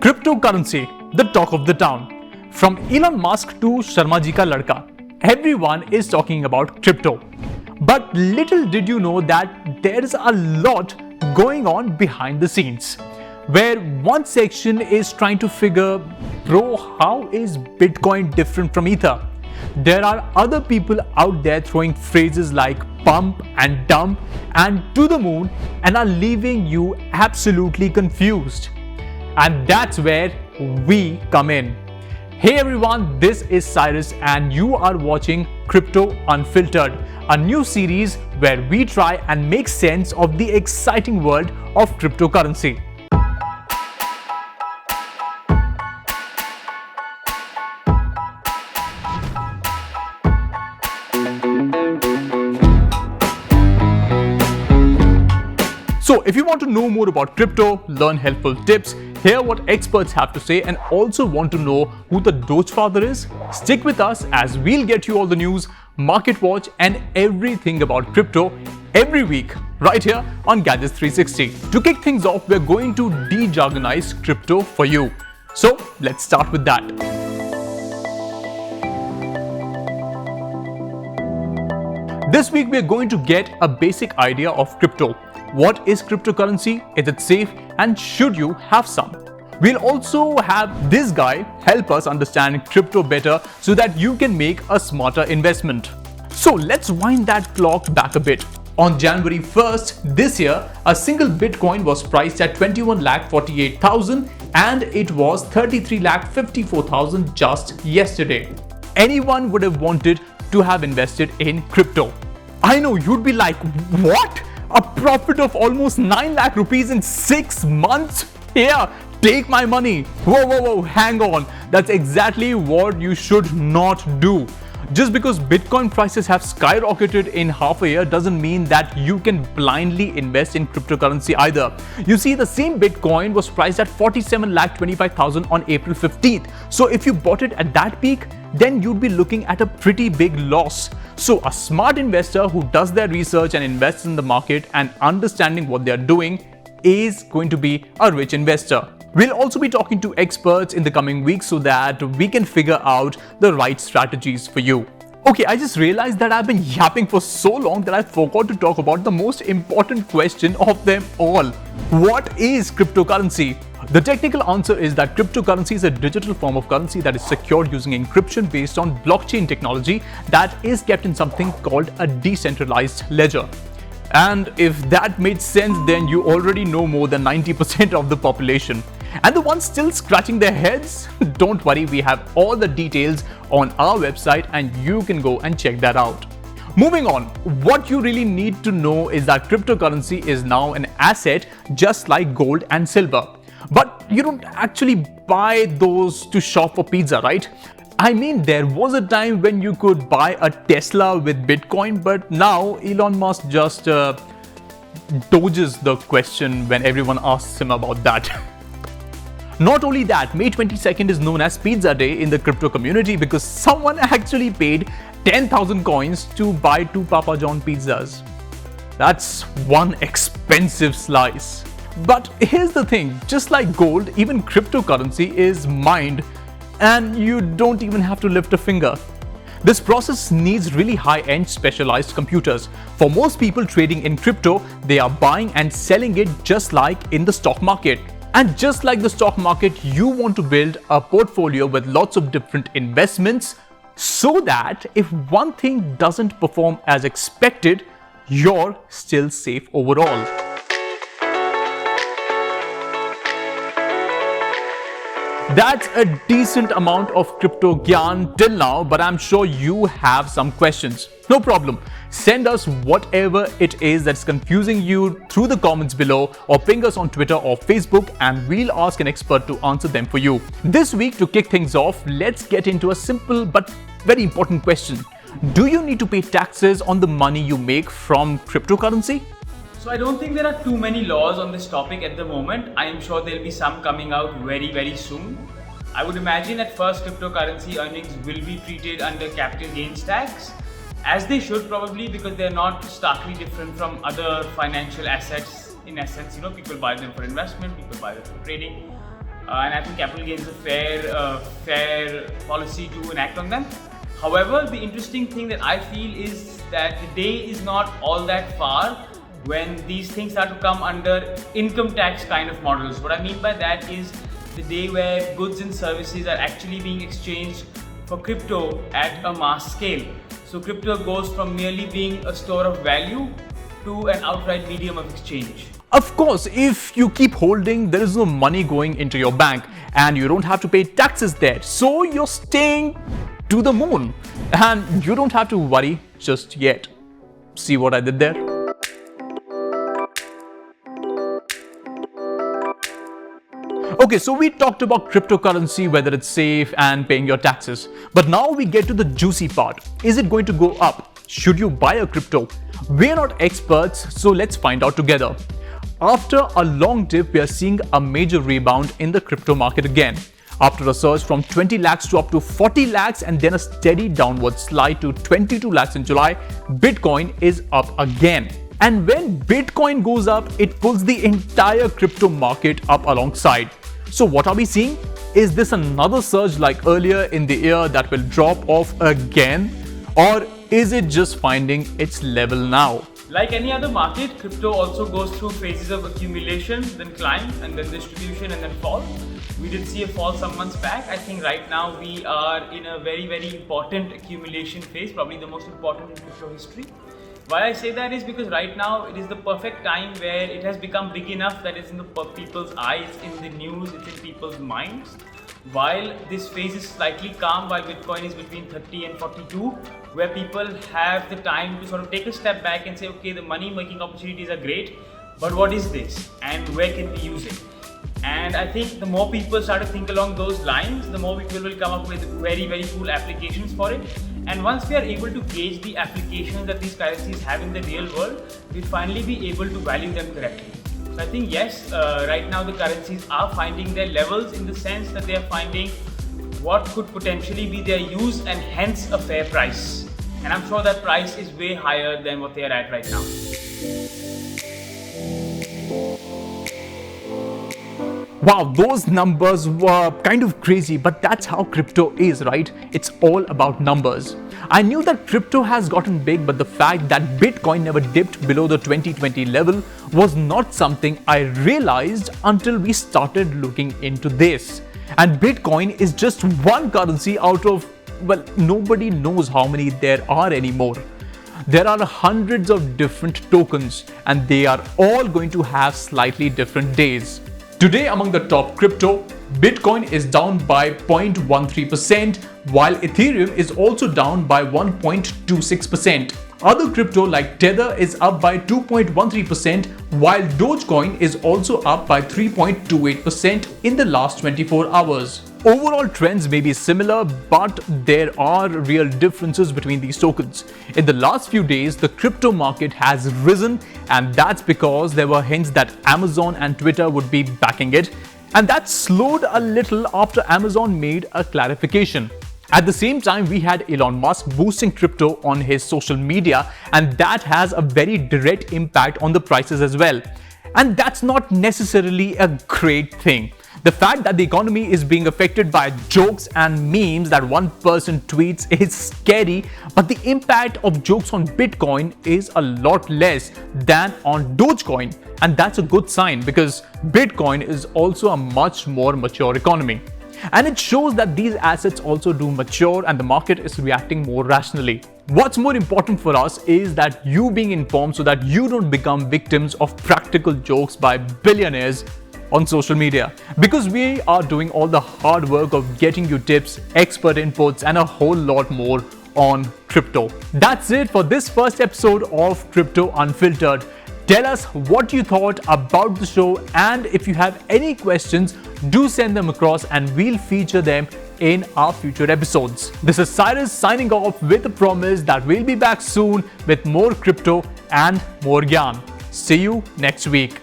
Cryptocurrency, the talk of the town. From Elon Musk to Sharma ji ka ladka, everyone is talking about crypto. But little did you know that there is a lot going on behind the scenes, where one section is trying to figure, bro, how is Bitcoin different from Ether? There are other people out there throwing phrases like pump and dump and to the moon and are leaving you absolutely confused. And that's where we come in. Hey everyone, this is Cyrus and you are watching Crypto Unfiltered, a new series where we try and make sense of the exciting world of cryptocurrency. So if you want to know more about crypto, learn helpful tips, hear what experts have to say, and also want to know who the Doge father is, stick with us as we'll get you all the news, market watch, and everything about crypto every week right here on Gadgets 360. To kick things off, we're going to de-jargonize crypto for you. So let's start with that. This week we're going to get a basic idea of crypto. What is cryptocurrency? Is it safe? And should you have some? We'll also have this guy help us understand crypto better so that you can make a smarter investment. So let's wind that clock back a bit. On January 1st this year, a single Bitcoin was priced at 21,48,000 and it was 33,54,000 just yesterday. Anyone would have wanted to have invested in crypto. I know you'd be like, what? A profit of almost 9 lakh rupees in 6 months? Here, take my money. Whoa, hang on. That's exactly what you should not do. Just because Bitcoin prices have skyrocketed in half a year doesn't mean that you can blindly invest in cryptocurrency either. You see, the same Bitcoin was priced at 47,25,000 on April 15th. So if you bought it at that peak, then you'd be looking at a pretty big loss. So a smart investor who does their research and invests in the market and understanding what they're doing is going to be a rich investor. We'll also be talking to experts in the coming weeks so that we can figure out the right strategies for you. Okay, I just realized that I've been yapping for so long that I forgot to talk about the most important question of them all. What is cryptocurrency? The technical answer is that cryptocurrency is a digital form of currency that is secured using encryption based on blockchain technology that is kept in something called a decentralized ledger. And if that made sense, then you already know more than 90% of the population. And the ones still scratching their heads? Don't worry, we have all the details on our website and you can go and check that out. Moving on, what you really need to know is that cryptocurrency is now an asset just like gold and silver. But you don't actually buy those to shop for pizza, right? I mean, there was a time when you could buy a Tesla with Bitcoin, but now Elon Musk just dodges the question when everyone asks him about that. Not only that, May 22nd is known as Pizza Day in the crypto community because someone actually paid 10,000 coins to buy 2 Papa John pizzas. That's one expensive slice. But here's the thing, just like gold, even cryptocurrency is mined and you don't even have to lift a finger. This process needs really high-end specialized computers. For most people trading in crypto, they are buying and selling it just like in the stock market. And just like the stock market, you want to build a portfolio with lots of different investments so that if one thing doesn't perform as expected, you're still safe overall. That's a decent amount of crypto gyan till now, but I'm sure you have some questions. No problem. Send us whatever it is that's confusing you through the comments below or ping us on Twitter or Facebook and we'll ask an expert to answer them for you. This week, to kick things off, let's get into a simple but very important question. Do you need to pay taxes on the money you make from cryptocurrency? So I don't think there are too many laws on this topic at the moment. I am sure there'll be some coming out very soon. I would imagine at first cryptocurrency earnings will be treated under capital gains tax, as they should probably, because they're not starkly different from other financial assets. In essence, people buy them for investment, people buy them for trading. and I think capital gains is a fair policy to enact on them. However, the interesting thing that I feel is that the day is not all that far when these things start to come under income tax kind of models. What I mean by that is the day where goods and services are actually being exchanged for crypto at a mass scale. So crypto goes from merely being a store of value to an outright medium of exchange. Of course, if you keep holding, there is no money going into your bank and you don't have to pay taxes there. So you're staying to the moon and you don't have to worry just yet. See what I did there? Okay, so we talked about cryptocurrency, whether it's safe and paying your taxes. But now we get to the juicy part. Is it going to go up? Should you buy a crypto? We're not experts, so let's find out together. After a long dip, we are seeing a major rebound in the crypto market again. After a surge from 20 lakhs to up to 40 lakhs and then a steady downward slide to 22 lakhs in July, Bitcoin is up again. And when Bitcoin goes up, it pulls the entire crypto market up alongside. So what are we seeing? Is this another surge like earlier in the year that will drop off again? Or is it just finding its level now? Like any other market, crypto also goes through phases of accumulation, then climb, and then distribution, and then fall. We did see a fall some months back. I think right now we are in a very, very important accumulation phase, probably the most important in crypto history. Why I say that is because right now it is the perfect time where it has become big enough that it's in the people's eyes, in the news, it's in people's minds. While this phase is slightly calm, while Bitcoin is between 30 and 42, where people have the time to sort of take a step back and say, okay, the money making opportunities are great, but what is this and where can we use it? And I think the more people start to think along those lines, the more people will come up with very, very cool applications for it. And once we are able to gauge the applications that these currencies have in the real world, we'll finally be able to value them correctly. So I think yes, right now the currencies are finding their levels in the sense that they are finding what could potentially be their use and hence a fair price. And I'm sure that price is way higher than what they are at right now. Wow, those numbers were kind of crazy, but that's how crypto is, right? It's all about numbers. I knew that crypto has gotten big, but the fact that Bitcoin never dipped below the 2020 level was not something I realized until we started looking into this. And Bitcoin is just one currency out of, well, nobody knows how many there are anymore. There are hundreds of different tokens, and they are all going to have slightly different days. Today, among the top crypto, Bitcoin is down by 0.13%, while Ethereum is also down by 1.26%. Other crypto like Tether is up by 2.13%, while Dogecoin is also up by 3.28% in the last 24 hours. Overall trends may be similar, but there are real differences between these tokens. In the last few days, the crypto market has risen, and that's because there were hints that Amazon and Twitter would be backing it, and that slowed a little after Amazon made a clarification. At the same time, we had Elon Musk boosting crypto on his social media, and that has a very direct impact on the prices as well. And that's not necessarily a great thing. The fact that the economy is being affected by jokes and memes that one person tweets is scary, but the impact of jokes on Bitcoin is a lot less than on Dogecoin. And that's a good sign because Bitcoin is also a much more mature economy. And it shows that these assets also do mature and the market is reacting more rationally. What's more important for us is that you being informed so that you don't become victims of practical jokes by billionaires on social media, because we are doing all the hard work of getting you tips, expert inputs, and a whole lot more on crypto. That's it for this first episode of Crypto Unfiltered. Tell us what you thought about the show, and if you have any questions, do send them across and we'll feature them in our future episodes. This is Cyrus signing off with a promise that we'll be back soon with more crypto and more gyan. See you next week.